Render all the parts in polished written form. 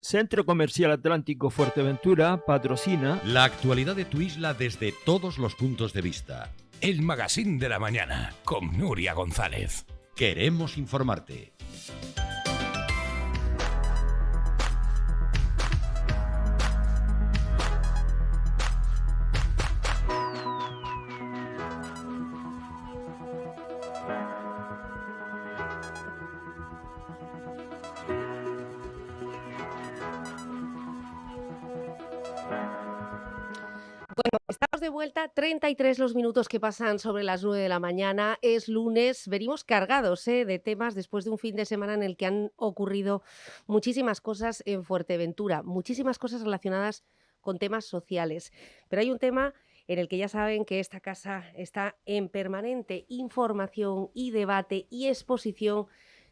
Centro Comercial Atlántico Fuerteventura patrocina la actualidad de tu isla desde todos los puntos de vista. El Magazín de la Mañana con Nuria González. Queremos informarte. Bueno, estamos de vuelta, 33 los minutos que pasan sobre las 9 de la mañana, es lunes, venimos cargados de temas después de un fin de semana en el que han ocurrido muchísimas cosas en Fuerteventura, muchísimas cosas relacionadas con temas sociales, pero hay un tema en el que ya saben que esta casa está en permanente información y debate y exposición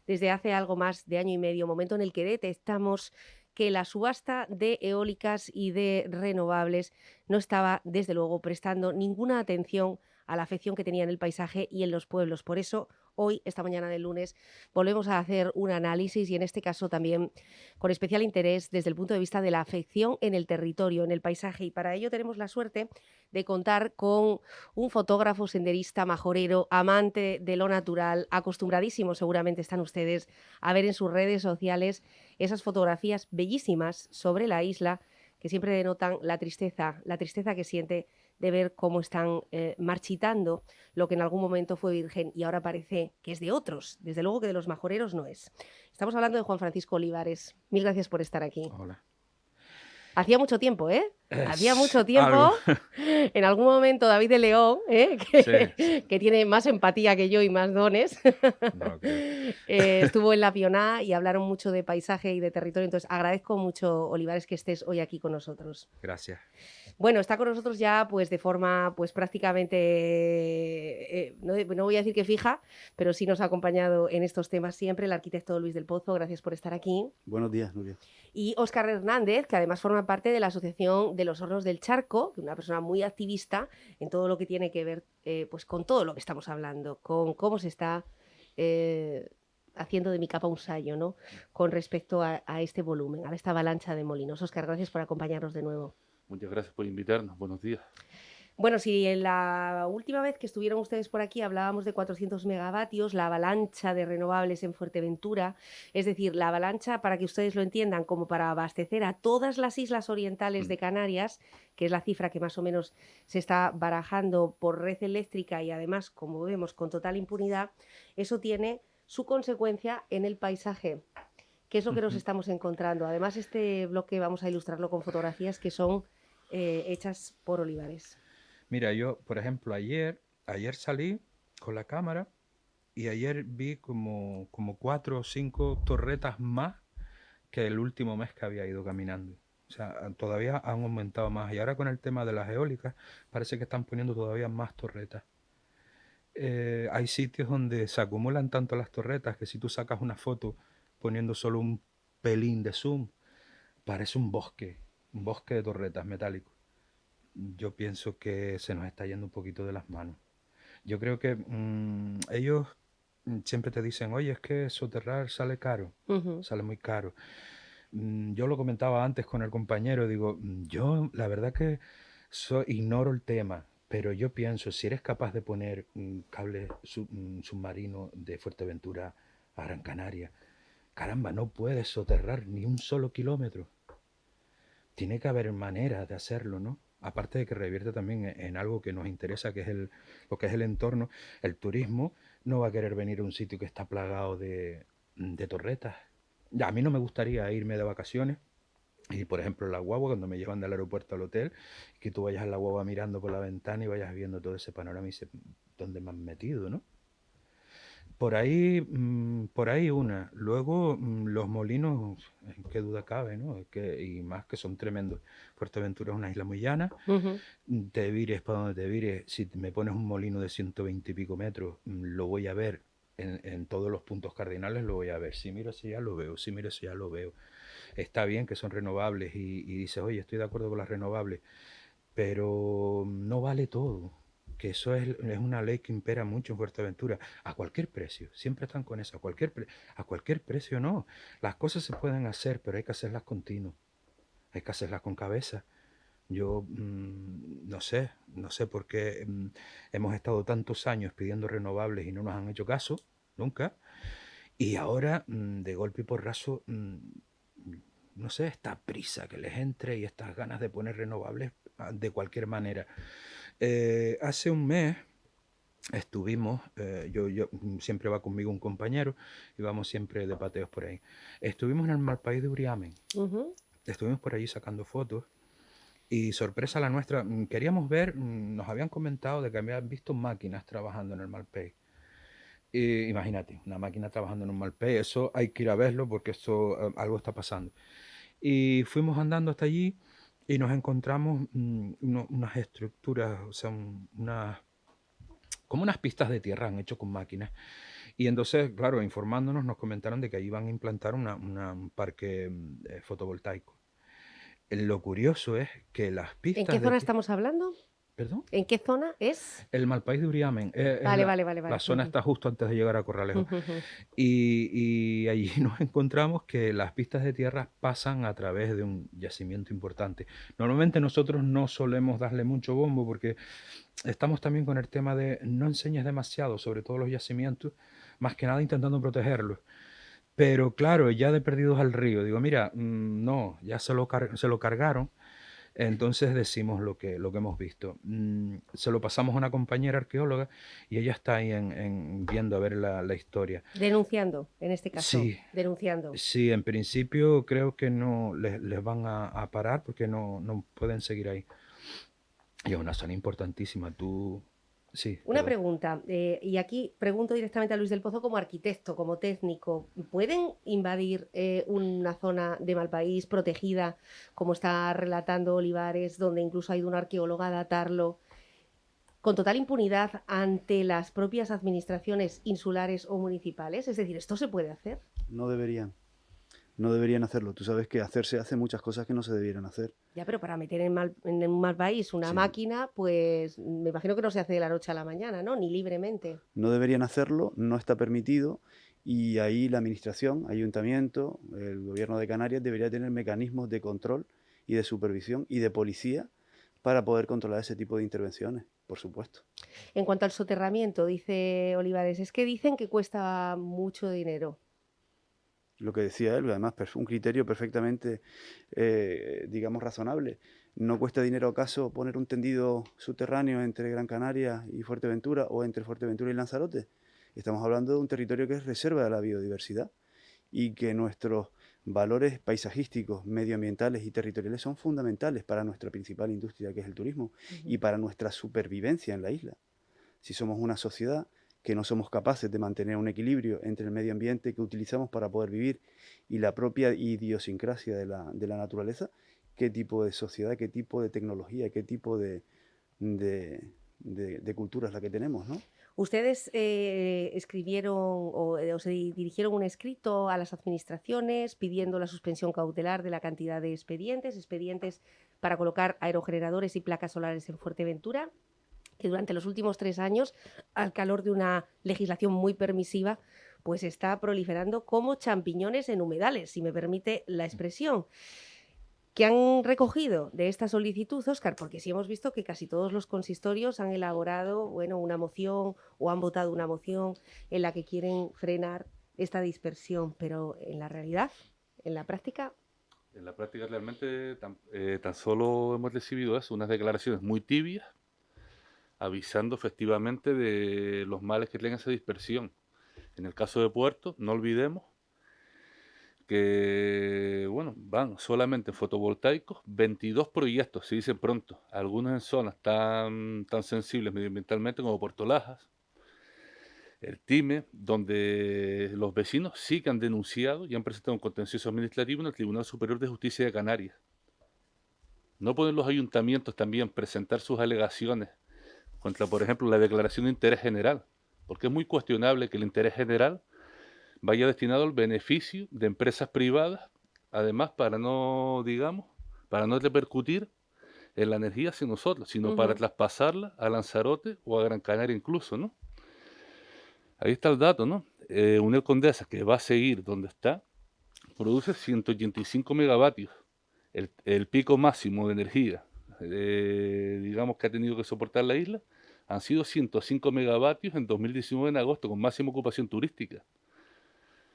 desde hace algo más de año y medio, momento en el que detectamos que la subasta de eólicas y de renovables no estaba, desde luego, prestando ninguna atención a la afección que tenía en el paisaje y en los pueblos. Por eso, hoy, esta mañana del lunes, volvemos a hacer un análisis y, en este caso, también con especial interés desde el punto de vista de la afección en el territorio, en el paisaje. Y para ello tenemos la suerte de contar con un fotógrafo, senderista, majorero, amante de lo natural, acostumbradísimo, seguramente están ustedes a ver en sus redes sociales esas fotografías bellísimas sobre la isla que siempre denotan la tristeza que siente de ver cómo están marchitando lo que en algún momento fue virgen y ahora parece que es de otros. Desde luego que de los majoreros no es. Estamos hablando de Juan Francisco Olivares. Mil gracias por estar aquí. Hola. Hacía mucho tiempo, Hacía mucho tiempo. En algún momento David de León, que tiene más empatía que yo y más dones, No, creo. estuvo en la Pioná y hablaron mucho de paisaje y de territorio. Entonces agradezco mucho, Olivares, que estés hoy aquí con nosotros. Gracias. Bueno, está con nosotros ya pues de forma pues prácticamente, no voy a decir que fija, pero sí nos ha acompañado en estos temas siempre el arquitecto Luis del Pozo. Gracias por estar aquí. Buenos días, Nuria. Y Óscar Hernández, que además forma parte de la Asociación de los Hornos del Charco, que es una persona muy activista en todo lo que tiene que ver pues con todo lo que estamos hablando, con cómo se está haciendo de mi capa un sayo, ¿no? Con respecto a este volumen, a esta avalancha de molinos. Óscar, gracias por acompañarnos de nuevo. Muchas gracias por invitarnos. Buenos días. Bueno, si en la última vez que estuvieron ustedes por aquí hablábamos de 400 megavatios, la avalancha de renovables en Fuerteventura, es decir, la avalancha, para que ustedes lo entiendan, como para abastecer a todas las islas orientales de Canarias, que es la cifra que más o menos se está barajando por red eléctrica y además, como vemos, con total impunidad, eso tiene su consecuencia en el paisaje. ¿Qué es lo que nos estamos encontrando? Además, este bloque vamos a ilustrarlo con fotografías que son hechas por Olivares. Mira, yo, por ejemplo, ayer salí con la cámara y ayer vi como 4 o 5 torretas más que el último mes que había ido caminando. O sea, todavía han aumentado más. Y ahora con el tema de las eólicas, parece que están poniendo todavía más torretas. Hay sitios donde se acumulan tanto las torretas que si tú sacas una foto poniendo solo un pelín de zoom, parece un bosque de torretas metálicos. Yo pienso que se nos está yendo un poquito de las manos. Yo creo que ellos siempre te dicen, oye, es que soterrar sale caro, sale muy caro. Yo lo comentaba antes con el compañero, digo, yo la verdad que ignoro el tema, pero yo pienso, si eres capaz de poner un cable submarino de Fuerteventura a Gran Canaria, caramba, no puedes soterrar ni un solo kilómetro. Tiene que haber manera de hacerlo, ¿no? Aparte de que revierte también en algo que nos interesa, que es lo que es el entorno. El turismo no va a querer venir a un sitio que está plagado de torretas. Ya, a mí no me gustaría irme de vacaciones y, por ejemplo, la guagua, cuando me llevan del aeropuerto al hotel, que tú vayas en la guagua mirando por la ventana y vayas viendo todo ese panorama y dices, ¿dónde me han metido, no? Por ahí una. Luego los molinos, qué duda cabe, ¿no? Y más que son tremendos. Fuerteventura es una isla muy llana. Te vires para donde te vires. Si me pones un molino de 120 y pico metros, lo voy a ver en todos los puntos cardinales, lo voy a ver. Si miro hacia allá, lo veo. Si miro hacia allá, lo veo. Está bien que son renovables y dices, oye, estoy de acuerdo con las renovables, pero no vale todo. que eso es una ley que impera mucho en Fuerteventura, a cualquier precio, siempre están con eso, a cualquier precio no. Las cosas se pueden hacer, pero hay que hacerlas continuo, hay que hacerlas con cabeza. Yo no sé por qué hemos estado tantos años pidiendo renovables y no nos han hecho caso, nunca. Y ahora, de golpe y porrazo, no sé, esta prisa que les entre y estas ganas de poner renovables de cualquier manera. Hace un mes estuvimos, yo siempre va conmigo un compañero y vamos siempre de pateos por ahí. Estuvimos en el Malpaís de Uriamen. Estuvimos por allí sacando fotos. Y sorpresa la nuestra, queríamos ver, nos habían comentado de que habían visto máquinas trabajando en el Malpaís. Imagínate, una máquina trabajando en un Malpaís, eso hay que ir a verlo porque eso algo está pasando. Y fuimos andando hasta allí y nos encontramos unas estructuras, o sea, como unas pistas de tierra han hecho con máquinas. Y entonces, claro, informándonos, nos comentaron de que ahí iban a implantar un parque fotovoltaico. Lo curioso es que las pistas... ¿En qué zona estamos hablando? ¿Perdón? ¿En qué zona es? El Malpaís de Uriamen. Vale. La zona está justo antes de llegar a Corralejo. Y allí nos encontramos que las pistas de tierra pasan a través de un yacimiento importante. Normalmente nosotros no solemos darle mucho bombo porque estamos también con el tema de no enseñes demasiado sobre todos los yacimientos, más que nada intentando protegerlos. Pero claro, ya de perdidos al río, digo, mira, no, ya se lo cargaron, entonces decimos lo que hemos visto. Se lo pasamos a una compañera arqueóloga y ella está ahí viendo a ver la historia. Denunciando, en este caso. Sí. Denunciando. Sí, en principio creo que no les van a parar porque no pueden seguir ahí. Y es una zona importantísima, Sí, Una perdón. pregunta, y aquí pregunto directamente a Luis del Pozo como arquitecto, como técnico. ¿Pueden invadir una zona de Malpaís protegida, como está relatando Olivares, donde incluso ha ido una arqueóloga a datarlo, con total impunidad ante las propias administraciones insulares o municipales? Es decir, ¿esto se puede hacer? No deberían hacerlo. Tú sabes que se hace muchas cosas que no se debieran hacer. Ya, pero para meter en un Malpaís una máquina, pues me imagino que no se hace de la noche a la mañana, ¿no? Ni libremente. No deberían hacerlo, no está permitido, y ahí la administración, ayuntamiento, el gobierno de Canarias debería tener mecanismos de control y de supervisión y de policía para poder controlar ese tipo de intervenciones, por supuesto. En cuanto al soterramiento, dice Olivares, es que dicen que cuesta mucho dinero. Lo que decía él, además, un criterio perfectamente, digamos, razonable. ¿No cuesta dinero acaso poner un tendido subterráneo entre Gran Canaria y Fuerteventura o entre Fuerteventura y Lanzarote? Estamos hablando de un territorio que es reserva de la biodiversidad y que nuestros valores paisajísticos, medioambientales y territoriales son fundamentales para nuestra principal industria, que es el turismo, y para nuestra supervivencia en la isla. Si somos una sociedad que no somos capaces de mantener un equilibrio entre el medio ambiente que utilizamos para poder vivir y la propia idiosincrasia de la naturaleza, ¿qué tipo de sociedad, qué tipo de tecnología, qué tipo de cultura es la que tenemos, ¿no? Ustedes escribieron o se dirigieron un escrito a las administraciones pidiendo la suspensión cautelar de la cantidad de expedientes para colocar aerogeneradores y placas solares en Fuerteventura, que durante los últimos 3 años, al calor de una legislación muy permisiva, pues está proliferando como champiñones en humedales, si me permite la expresión. ¿Qué han recogido de esta solicitud, Óscar? Porque sí hemos visto que casi todos los consistorios han elaborado, una moción o han votado una moción en la que quieren frenar esta dispersión, pero en la realidad, en la práctica... En la práctica realmente tan solo hemos recibido eso, unas declaraciones muy tibias, avisando efectivamente de los males que tiene esa dispersión. En el caso de Puerto, no olvidemos que, van solamente en fotovoltaicos 22 proyectos, se dice pronto, algunos en zonas tan sensibles medioambientalmente como Puerto Lajas, el Time, donde los vecinos sí que han denunciado y han presentado un contencioso administrativo en el Tribunal Superior de Justicia de Canarias. ¿No pueden los ayuntamientos también presentar sus alegaciones contra, por ejemplo, la declaración de interés general? Porque es muy cuestionable que el interés general vaya destinado al beneficio de empresas privadas, además para no repercutir en la energía hacia nosotros, sino para traspasarla a Lanzarote o a Gran Canaria incluso, ¿no? Ahí está el dato, ¿no? Unión Condesa, que va a seguir donde está, produce 185 megavatios. El pico máximo de energía, digamos, que ha tenido que soportar la isla, han sido 105 megavatios en 2019 en agosto, con máxima ocupación turística.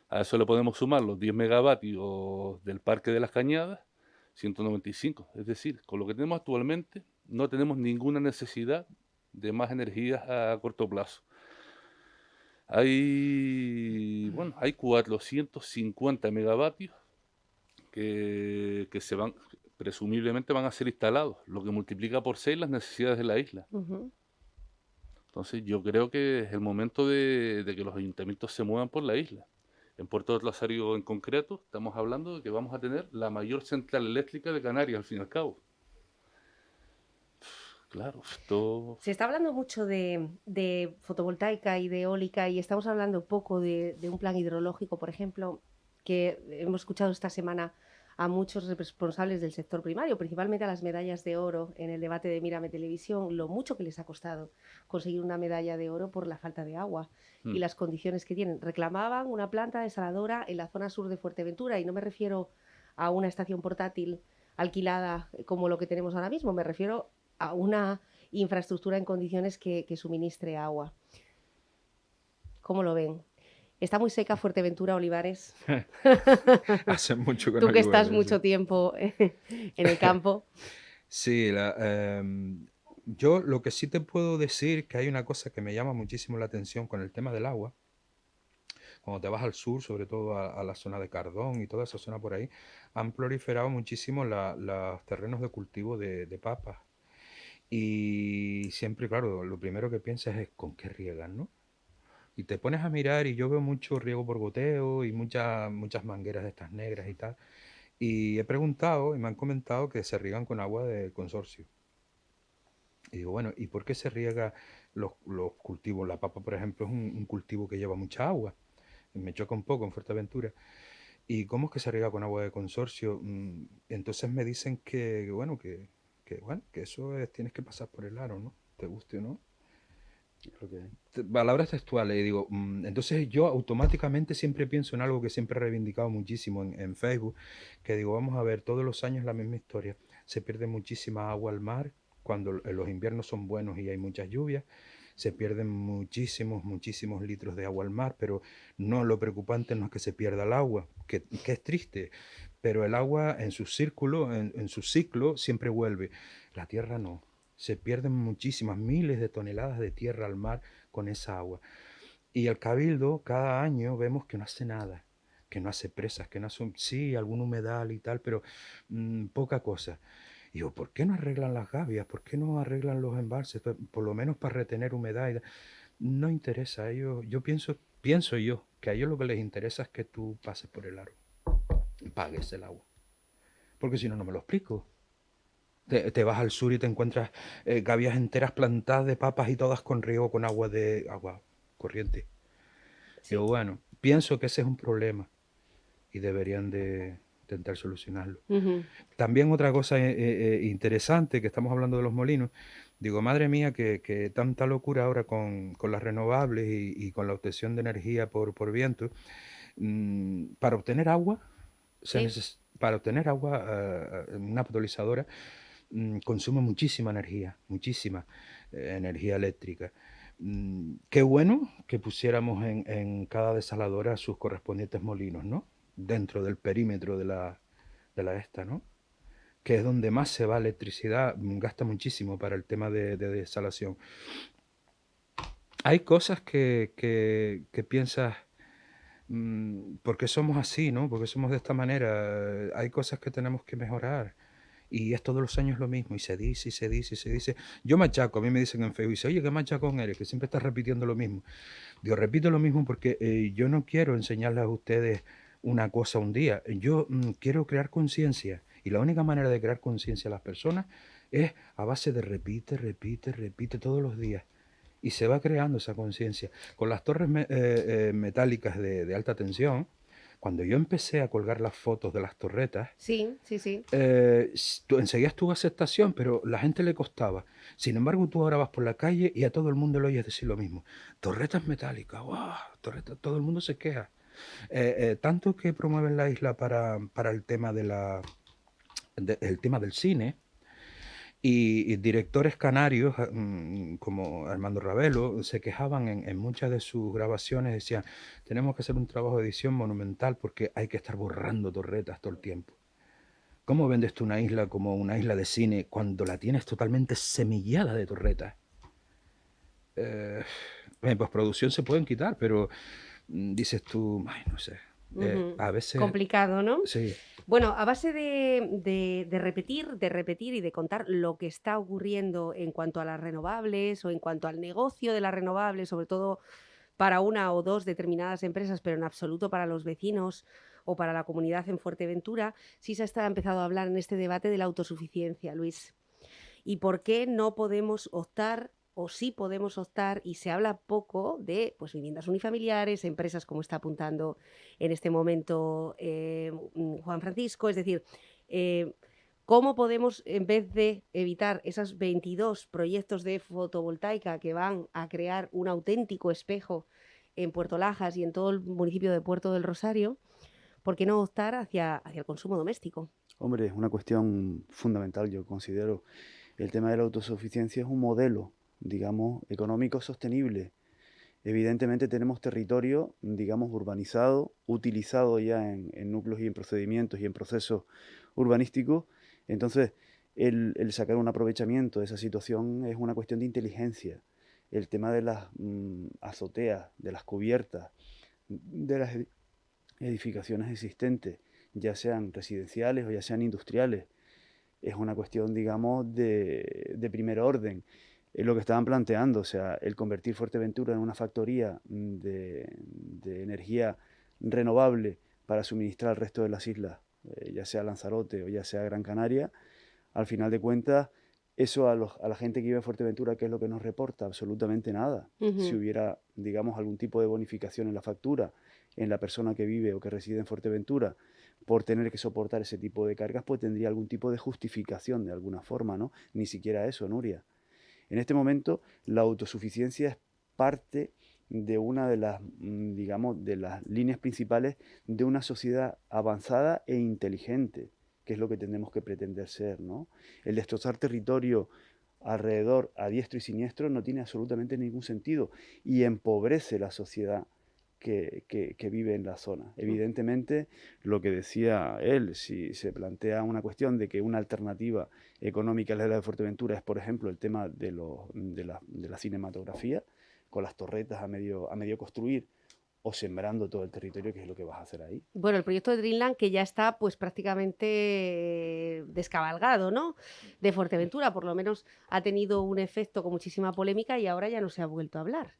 A eso le podemos sumar los 10 megavatios del Parque de las Cañadas, 195. Es decir, con lo que tenemos actualmente, no tenemos ninguna necesidad de más energías a corto plazo. Hay 450 megavatios que presumiblemente van a ser instalados, lo que multiplica por 6 las necesidades de la isla. Entonces yo creo que es el momento de que los ayuntamientos se muevan por la isla. En Puerto del Rosario en concreto estamos hablando de que vamos a tener la mayor central eléctrica de Canarias al fin y al cabo. Claro, esto... Se está hablando mucho de fotovoltaica y de eólica y estamos hablando poco de un plan hidrológico, por ejemplo, que hemos escuchado esta semana a muchos responsables del sector primario, principalmente a las medallas de oro en el debate de Mírame Televisión, lo mucho que les ha costado conseguir una medalla de oro por la falta de agua y las condiciones que tienen. Reclamaban una planta desaladora en la zona sur de Fuerteventura y no me refiero a una estación portátil alquilada como lo que tenemos ahora mismo, me refiero a una infraestructura en condiciones que suministre agua. ¿Cómo lo ven? ¿Está muy seca Fuerteventura, Olivares? Hace mucho que Tú no que llueve, estás sí. mucho tiempo en el campo. Sí, yo lo que sí te puedo decir que hay una cosa que me llama muchísimo la atención con el tema del agua. Cuando te vas al sur, sobre todo a la zona de Cardón y toda esa zona por ahí, han proliferado muchísimo los terrenos de cultivo de papas. Y siempre, claro, lo primero que piensas es con qué riegan, ¿no? Y te pones a mirar y yo veo mucho riego por goteo y muchas mangueras de estas negras y tal. Y he preguntado y me han comentado que se riegan con agua del consorcio. Y digo, bueno, ¿y por qué se riega los cultivos? La papa, por ejemplo, es un cultivo que lleva mucha agua. Me choca un poco en Fuerteventura. ¿Y cómo es que se riega con agua de consorcio? Entonces me dicen que eso tienes que pasar por el aro, ¿no? Te guste o no. Palabras textuales, y digo, entonces yo automáticamente siempre pienso en algo que siempre he reivindicado muchísimo en Facebook, que digo, vamos a ver, todos los años la misma historia, se pierde muchísima agua al mar, cuando los inviernos son buenos y hay muchas lluvias, se pierden muchísimos litros de agua al mar, pero no, lo preocupante no es que se pierda el agua, que es triste, pero el agua en su círculo, en su ciclo, siempre vuelve, la tierra no. Se pierden muchísimas, miles de toneladas de tierra al mar con esa agua. Y el Cabildo, cada año vemos que no hace nada, que no hace presas, que no hace, sí, algún humedal y tal, pero poca cosa. Y digo, ¿por qué no arreglan las gavias? ¿Por qué no arreglan los embalses? Por lo menos para retener humedad. No interesa a ellos. Yo pienso que a ellos lo que les interesa es que tú pases por el aro, pagues el agua. Porque si no, no me lo explico. Te vas al sur y te encuentras gavias enteras plantadas de papas y todas con riego con agua corriente. Sí. Digo, bueno, pienso que ese es un problema y deberían de intentar solucionarlo. También otra cosa interesante, que estamos hablando de los molinos, digo, madre mía, que tanta locura ahora con las renovables y con la obtención de energía por viento. Para obtener agua, una potabilizadora consume muchísima energía eléctrica. Qué bueno que pusiéramos en cada desaladora sus correspondientes molinos, ¿no? Dentro del perímetro de la esta, ¿no? Que es donde más se va electricidad, gasta muchísimo para el tema de desalación. Hay cosas que piensas, ¿por qué somos así, no? ¿Por qué somos de esta manera? Hay cosas que tenemos que mejorar. Y es todos los años lo mismo, y se dice. Yo machaco, a mí me dicen en Facebook, oye, ¿qué machacón eres? Que siempre estás repitiendo lo mismo. Digo, repito lo mismo porque yo no quiero enseñarles a ustedes una cosa un día. Yo quiero crear conciencia. Y la única manera de crear conciencia a las personas es a base de repite todos los días. Y se va creando esa conciencia. Con las torres metálicas de alta tensión, Cuando yo empecé a colgar las fotos de las torretas, Sí, sí, sí. enseguida estuvo aceptación, pero la gente le costaba. Sin embargo, tú ahora vas por la calle y a todo el mundo le oyes decir lo mismo. Torretas metálicas, ¡guau! Torretas, todo el mundo se queja. Tanto que promueven la isla para el tema el tema del cine, y directores canarios como Armando Ravelo se quejaban en muchas de sus grabaciones, decían, tenemos que hacer un trabajo de edición monumental porque hay que estar borrando torretas todo el tiempo. ¿Cómo vendes tú una isla como una isla de cine cuando la tienes totalmente semillada de torretas? En postproducción se pueden quitar, pero dices tú, ay, no sé. A veces... Complicado, ¿no? Sí. Bueno, a base de repetir y de contar lo que está ocurriendo en cuanto a las renovables o en cuanto al negocio de las renovables, sobre todo para una o dos determinadas empresas, pero en absoluto para los vecinos o para la comunidad en Fuerteventura, sí se ha empezado a hablar en este debate de la autosuficiencia, Luis. ¿Y por qué no podemos optar o sí podemos optar, y se habla poco de pues, viviendas unifamiliares, empresas como está apuntando en este momento Juan Francisco? Es decir, ¿cómo podemos, en vez de evitar esos 22 proyectos de fotovoltaica que van a crear un auténtico espejo en Puerto Lajas y en todo el municipio de Puerto del Rosario, por qué no optar hacia el consumo doméstico? Hombre, es una cuestión fundamental, yo considero. El tema de la autosuficiencia es un modelo, digamos, económico sostenible. Evidentemente tenemos territorio, digamos, urbanizado, utilizado ya en núcleos y en procedimientos y en procesos urbanísticos. Entonces, el sacar un aprovechamiento de esa situación es una cuestión de inteligencia. El tema de las azoteas, de las cubiertas, de las edificaciones existentes, ya sean residenciales o ya sean industriales, es una cuestión, digamos, de primer orden. Es lo que estaban planteando, o sea, el convertir Fuerteventura en una factoría de energía renovable para suministrar al resto de las islas, ya sea Lanzarote o ya sea Gran Canaria, al final de cuentas, eso a la gente que vive en Fuerteventura, ¿qué es lo que nos reporta? Absolutamente nada. Si hubiera, digamos, algún tipo de bonificación en la factura, en la persona que vive o que reside en Fuerteventura, por tener que soportar ese tipo de cargas, pues tendría algún tipo de justificación de alguna forma, ¿no? Ni siquiera eso, Nuria. En este momento, la autosuficiencia es parte de una de las, digamos, de las líneas principales de una sociedad avanzada e inteligente, que es lo que tenemos que pretender ser, ¿no? El destrozar territorio alrededor, a diestro y siniestro, no tiene absolutamente ningún sentido y empobrece la sociedad que vive en la zona. Evidentemente, lo que decía él, si se plantea una cuestión de que una alternativa económica a la isla de Fuerteventura es, por ejemplo, el tema de la cinematografía, con las torretas a medio construir, o sembrando todo el territorio, que es lo que vas a hacer ahí. Bueno, el proyecto de Dreamland, que ya está pues prácticamente descabalgado, ¿no? De Fuerteventura, por lo menos ha tenido un efecto con muchísima polémica y ahora ya no se ha vuelto a hablar.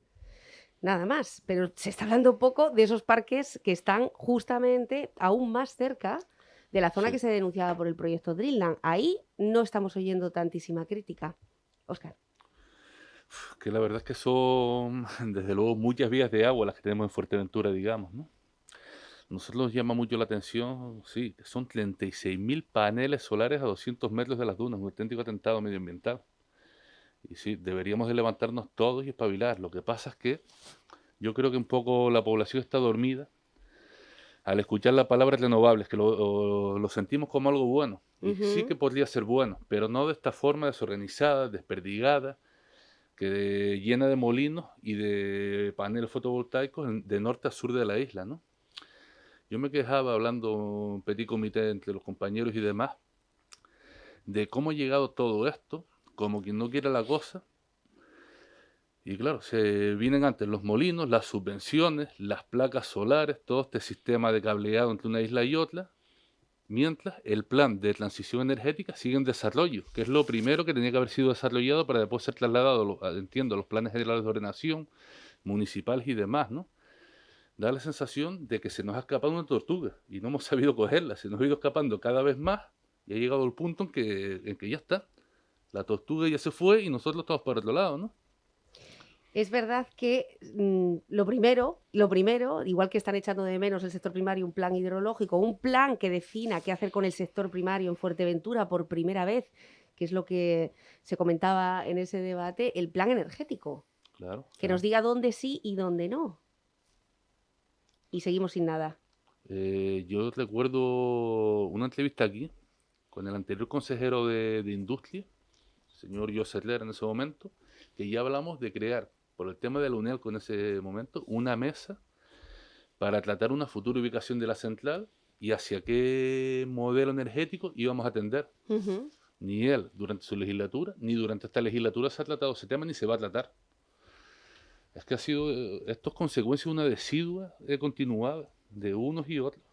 Nada más, pero se está hablando poco de esos parques que están justamente aún más cerca de la zona que se denunciaba por el proyecto Dreamland. Ahí no estamos oyendo tantísima crítica. Óscar. Que la verdad es que son, desde luego, muchas vías de agua las que tenemos en Fuerteventura, digamos, ¿no? Nosotros nos llama mucho la atención, sí, son 36.000 paneles solares a 200 metros de las dunas, un auténtico atentado medioambiental. Y sí, deberíamos de levantarnos todos y espabilar. Lo que pasa es que yo creo que un poco la población está dormida al escuchar la palabra renovables, que lo sentimos como algo bueno. Y sí que podría ser bueno, pero no de esta forma desorganizada, desperdigada, que llena de molinos y de paneles fotovoltaicos de norte a sur de la isla, ¿no? Yo me quejaba hablando un petit comité entre los compañeros y demás de cómo ha llegado todo esto, como quien no quiere la cosa. Y claro, se vienen antes los molinos, las subvenciones, las placas solares, todo este sistema de cableado entre una isla y otra, mientras el plan de transición energética sigue en desarrollo, que es lo primero que tenía que haber sido desarrollado para después ser trasladado, entiendo, a los planes generales de ordenación, municipales y demás, ¿no? Da la sensación de que se nos ha escapado una tortuga y no hemos sabido cogerla, se nos ha ido escapando cada vez más y ha llegado el punto en que ya está. La tortuga ya se fue y nosotros estamos por otro lado, ¿no? Es verdad que lo primero, igual que están echando de menos el sector primario, un plan hidrológico, un plan que defina qué hacer con el sector primario en Fuerteventura por primera vez, que es lo que se comentaba en ese debate, el plan energético, Claro. que nos diga dónde sí y dónde no. Y seguimos sin nada. Yo recuerdo una entrevista aquí con el anterior consejero de Industria, señor José Herrera, en ese momento, que ya hablamos de crear, por el tema de la UNELCO en ese momento, una mesa para tratar una futura ubicación de la central y hacia qué modelo energético íbamos a atender. Ujú. Ni él durante su legislatura, ni durante esta legislatura se ha tratado ese tema, ni se va a tratar. Es que ha sido, esto es consecuencia de una decidua continuada de unos y otros.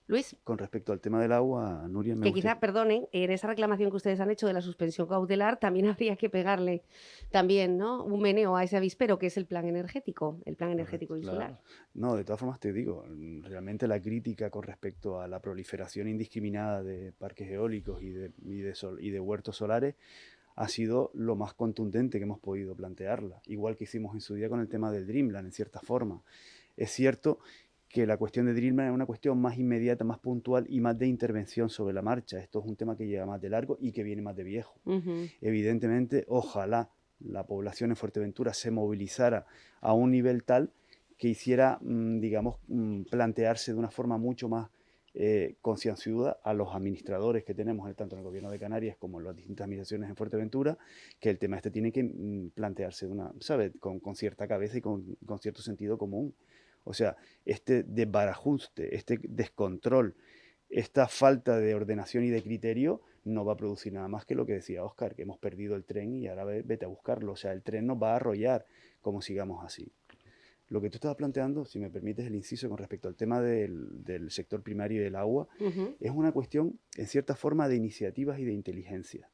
Luis, Con respecto al tema del agua, Nuria, me que gustaría... quizá, perdonen, en esa reclamación que ustedes han hecho de la suspensión cautelar también habría que pegarle también, ¿no?, un meneo a ese avispero que es el plan energético insular. Claro. No, de todas formas te digo, realmente la crítica con respecto a la proliferación indiscriminada de parques eólicos y de huertos solares ha sido lo más contundente que hemos podido plantearla, igual que hicimos en su día con el tema del Dreamland, en cierta forma. Es cierto que la cuestión de Dreamland es una cuestión más inmediata, más puntual y más de intervención sobre la marcha. Esto es un tema que lleva más de largo y que viene más de viejo. Ujú. Evidentemente, ojalá la población en Fuerteventura se movilizara a un nivel tal que hiciera, digamos, plantearse de una forma mucho más concienzuda a los administradores que tenemos, tanto en el gobierno de Canarias como en las distintas administraciones en Fuerteventura, que el tema este tiene que plantearse de una, ¿sabes?, con cierta cabeza y con cierto sentido común. O sea, este desbarajuste, este descontrol, esta falta de ordenación y de criterio no va a producir nada más que lo que decía Óscar, que hemos perdido el tren y ahora vete a buscarlo. O sea, el tren nos va a arrollar como sigamos así. Lo que tú estabas planteando, si me permites el inciso con respecto al tema del sector primario y del agua, Ujú. es una cuestión, en cierta forma, de iniciativas y de inteligencia.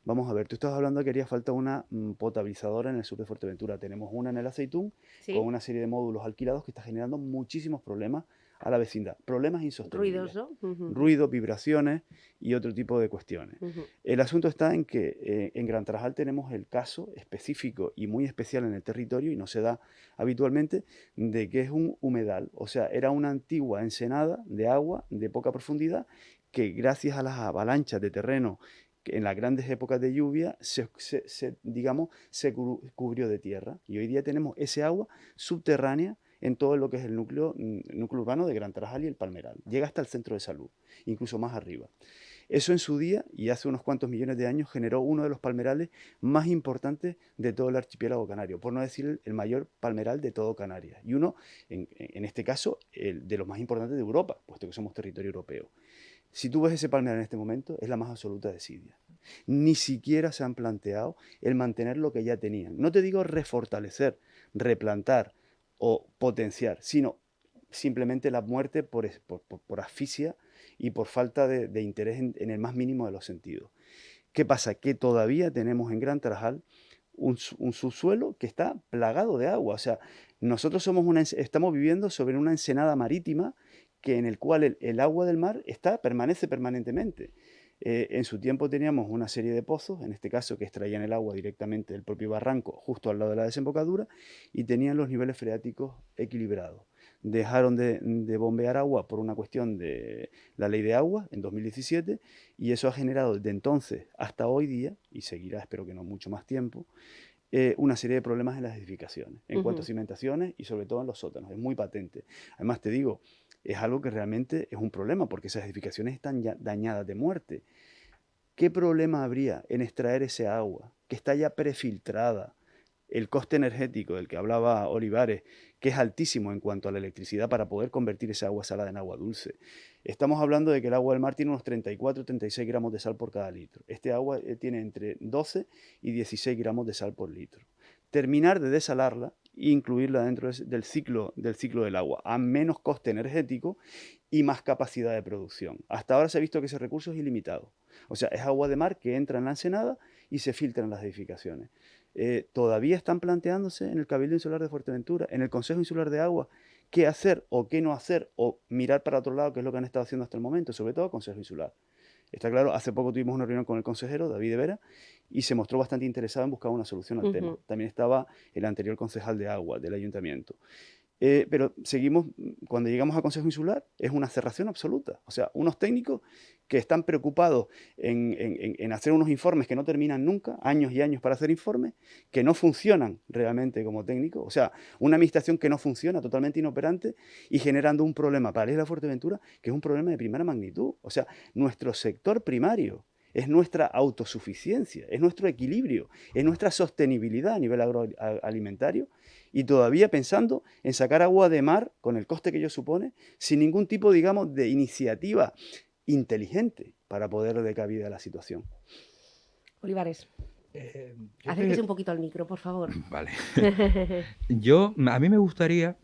Vamos a ver, tú estabas hablando de que haría falta una potabilizadora en el sur de Fuerteventura. Tenemos una en el Aceitún, Sí. con una serie de módulos alquilados que está generando muchísimos problemas a la vecindad. Problemas insostenibles. Ruidos, ¿no? Ujú. Ruidos, vibraciones y otro tipo de cuestiones. Ujú. El asunto está en que en Gran Tarajal tenemos el caso específico y muy especial en el territorio, y no se da habitualmente, de que es un humedal. O sea, era una antigua ensenada de agua de poca profundidad que gracias a las avalanchas de terreno que en las grandes épocas de lluvia digamos, se cubrió de tierra. Y hoy día tenemos ese agua subterránea en todo lo que es el núcleo urbano de Gran Tarajal y el Palmeral. Llega hasta el centro de salud, incluso más arriba. Eso en su día, y hace unos cuantos millones de años, generó uno de los palmerales más importantes de todo el archipiélago canario, por no decir el mayor palmeral de todo Canarias. Y uno, en este caso, el de los más importantes de Europa, puesto que somos territorio europeo. Si tú ves ese palmeral en este momento, es la más absoluta desidia. Ni siquiera se han planteado el mantener lo que ya tenían. No te digo refortalecer, replantar o potenciar, sino simplemente la muerte por asfixia y por falta de interés en el más mínimo de los sentidos. ¿Qué pasa? Que todavía tenemos en Gran Tarajal un subsuelo que está plagado de agua. O sea, nosotros estamos viviendo sobre una ensenada marítima en el cual el agua del mar permanece permanentemente. En su tiempo teníamos una serie de pozos, en este caso que extraían el agua directamente del propio barranco, justo al lado de la desembocadura, y tenían los niveles freáticos equilibrados. Dejaron de bombear agua por una cuestión de la ley de agua en 2017, y eso ha generado desde entonces hasta hoy día, y seguirá, espero que no mucho más tiempo, una serie de problemas en las edificaciones, en cuanto a cimentaciones y sobre todo en los sótanos. Es muy patente. Además, te digo, es algo que realmente es un problema porque esas edificaciones están ya dañadas de muerte. ¿Qué problema habría en extraer ese agua que está ya prefiltrada? El coste energético del que hablaba Olivares, que es altísimo en cuanto a la electricidad para poder convertir esa agua salada en agua dulce. Estamos hablando de que el agua del mar tiene unos 34-36 gramos de sal por cada litro. Este agua tiene entre 12 y 16 gramos de sal por litro. Terminar de desalarla e incluirla dentro del ciclo del agua a menos coste energético y más capacidad de producción. Hasta ahora se ha visto que ese recurso es ilimitado. O sea, es agua de mar que entra en la ensenada y se filtra en las edificaciones. Todavía están planteándose en el Cabildo Insular de Fuerteventura, en el Consejo Insular de Agua, qué hacer o qué no hacer, o mirar para otro lado, que es lo que han estado haciendo hasta el momento, sobre todo el Consejo Insular. Está claro, hace poco tuvimos una reunión con el consejero, David de Vera, y se mostró bastante interesado en buscar una solución al tema. También estaba el anterior concejal de agua del ayuntamiento. Pero seguimos, cuando llegamos a Consejo Insular, es una cerración absoluta. O sea, unos técnicos que están preocupados en hacer unos informes que no terminan nunca, años y años para hacer informes, que no funcionan realmente como técnicos. O sea, una administración que no funciona, totalmente inoperante, y generando un problema para la isla de Fuerteventura, que es un problema de primera magnitud. O sea, nuestro sector primario es nuestra autosuficiencia, es nuestro equilibrio, es nuestra sostenibilidad a nivel agroalimentario, y todavía pensando en sacar agua de mar, con el coste que ello supone, sin ningún tipo, digamos, de iniciativa inteligente para poder darle cabida a la situación. Olivares, Yo acérquese te- un poquito al micro, por favor. Vale. A mí me gustaría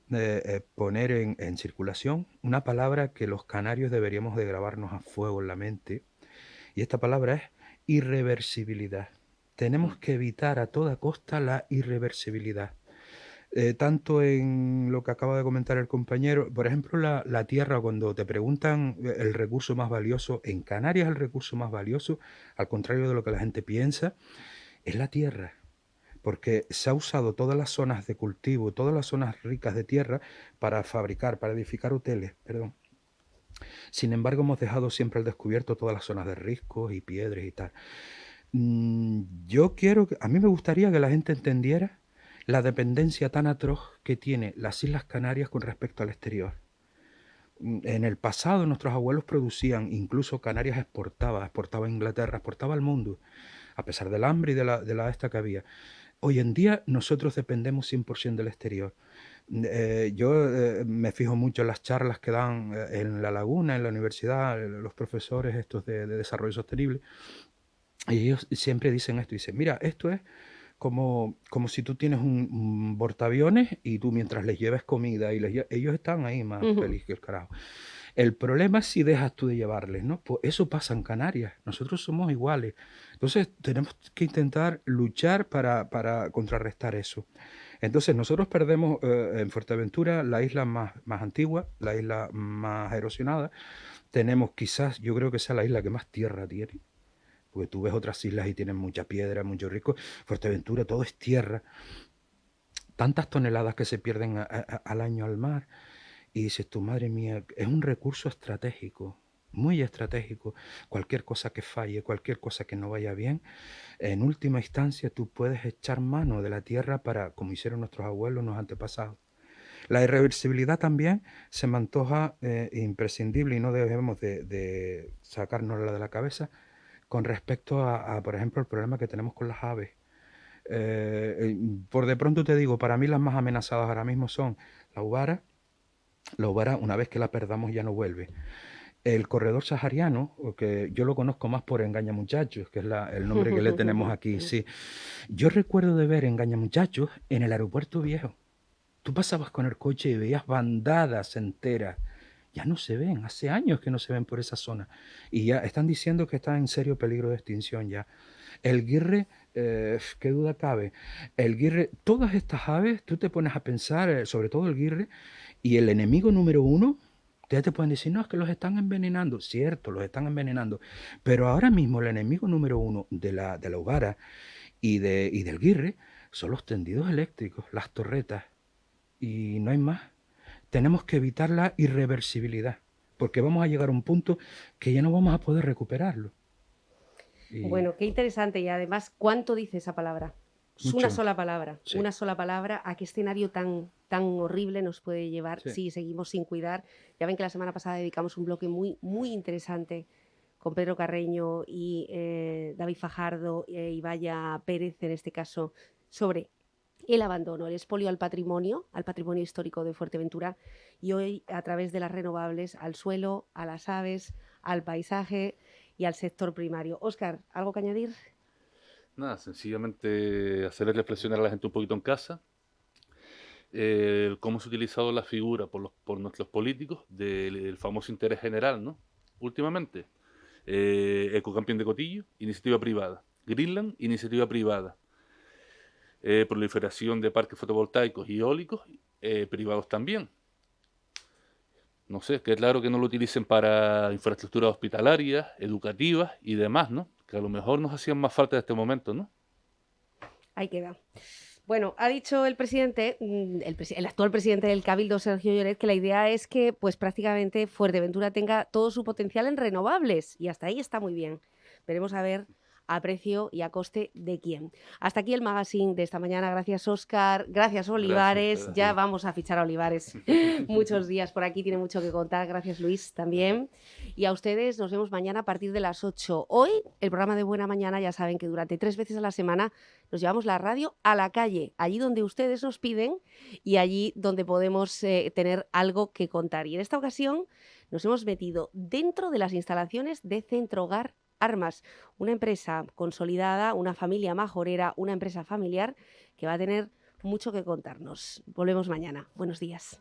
poner en circulación una palabra que los canarios deberíamos de grabarnos a fuego en la mente, y esta palabra es irreversibilidad. Tenemos que evitar a toda costa la irreversibilidad. Tanto en lo que acaba de comentar el compañero, por ejemplo, la tierra, cuando te preguntan el recurso más valioso, en Canarias el recurso más valioso, al contrario de lo que la gente piensa, es la tierra. Porque se ha usado todas las zonas de cultivo, todas las zonas ricas de tierra para edificar hoteles, perdón. Sin embargo, hemos dejado siempre al descubierto todas las zonas de riscos y piedras y tal. A mí me gustaría que la gente entendiera la dependencia tan atroz que tiene las Islas Canarias con respecto al exterior. En el pasado nuestros abuelos producían, incluso Canarias exportaba a Inglaterra, exportaba al mundo, a pesar del hambre y de la esta que había. Hoy en día nosotros dependemos 100% del exterior. Yo me fijo mucho en las charlas que dan en La Laguna, en la universidad, los profesores estos de desarrollo sostenible, y ellos siempre dicen esto, dicen, mira, esto es como si tú tienes un portaaviones y tú mientras les lleves comida y ellos están ahí más felices que el carajo. El problema es si dejas tú de llevarles, ¿no? Pues eso pasa en Canarias. Nosotros somos iguales. Entonces tenemos que intentar luchar para contrarrestar eso. Entonces nosotros perdemos en Fuerteventura la isla más antigua, la isla más erosionada. Tenemos quizás, yo creo que sea la isla que más tierra tiene. Porque tú ves otras islas y tienen mucha piedra, mucho rico. Fuerteventura, todo es tierra. Tantas toneladas que se pierden al año al mar. Y dices tú, madre mía, es un recurso estratégico, muy estratégico. Cualquier cosa que falle, cualquier cosa que no vaya bien, en última instancia tú puedes echar mano de la tierra para, como hicieron nuestros abuelos, nuestros antepasados. La irreversibilidad también se me antoja imprescindible y no debemos de sacárnosla de la cabeza con respecto a, por ejemplo, el problema que tenemos con las aves. Por de pronto te digo, para mí las más amenazadas ahora mismo son la uvara. La uvara, una vez que la perdamos, ya no vuelve. El corredor sahariano, que yo lo conozco más por Engañamuchachos, que es el nombre que le tenemos aquí, sí. Yo recuerdo de ver Engañamuchachos en el aeropuerto viejo. Tú pasabas con el coche y veías bandadas enteras. Ya no se ven, hace años que no se ven por esa zona. Y ya están diciendo que está en serio peligro de extinción ya. El guirre, qué duda cabe. El guirre, todas estas aves, tú te pones a pensar, sobre todo el guirre, y el enemigo número uno, ya te pueden decir, no, es que los están envenenando. Cierto, los están envenenando. Pero ahora mismo el enemigo número uno de la uvara y del guirre son los tendidos eléctricos, las torretas. Y no hay más. Tenemos que evitar la irreversibilidad, porque vamos a llegar a un punto que ya no vamos a poder recuperarlo. Bueno, qué interesante, y además, ¿cuánto dice esa palabra? Es una sola palabra, sí. Una sola palabra. ¿A qué escenario tan horrible nos puede llevar si seguimos sin cuidar? Ya ven que la semana pasada dedicamos un bloque muy, muy interesante con Pedro Carreño y David Fajardo y Vaya Pérez, en este caso, sobre el abandono, el expolio al patrimonio histórico de Fuerteventura, y hoy a través de las renovables al suelo, a las aves, al paisaje y al sector primario. Óscar, ¿algo que añadir? Nada, sencillamente hacerle reflexionar a la gente un poquito en casa cómo se ha utilizado la figura por nuestros políticos del famoso interés general, ¿no? Últimamente, Ecocampeón de Cotillo, iniciativa privada. Greenland, iniciativa privada. Proliferación de parques fotovoltaicos y eólicos, privados también. No sé, que claro que no lo utilicen para infraestructuras hospitalarias, educativas y demás, ¿no? Que a lo mejor nos hacían más falta en este momento, ¿no? Ahí queda. Bueno, ha dicho el presidente, el actual presidente del Cabildo, Sergio Lloret, que la idea es que pues prácticamente Fuerteventura tenga todo su potencial en renovables y hasta ahí está muy bien. Veremos a ver a precio y a coste de quién. Hasta aquí el magazine de esta mañana. Gracias, Óscar. Gracias, Olivares. Gracias. Ya vamos a fichar a Olivares muchos días por aquí. Tiene mucho que contar. Gracias, Luis, también. Y a ustedes nos vemos mañana a partir de las 8. Hoy, el programa de Buena Mañana, ya saben que durante 3 veces a la semana nos llevamos la radio a la calle, allí donde ustedes nos piden y allí donde podemos tener algo que contar. Y en esta ocasión nos hemos metido dentro de las instalaciones de Centro Hogar Armas, una empresa consolidada, una familia majorera, una empresa familiar que va a tener mucho que contarnos. Volvemos mañana. Buenos días.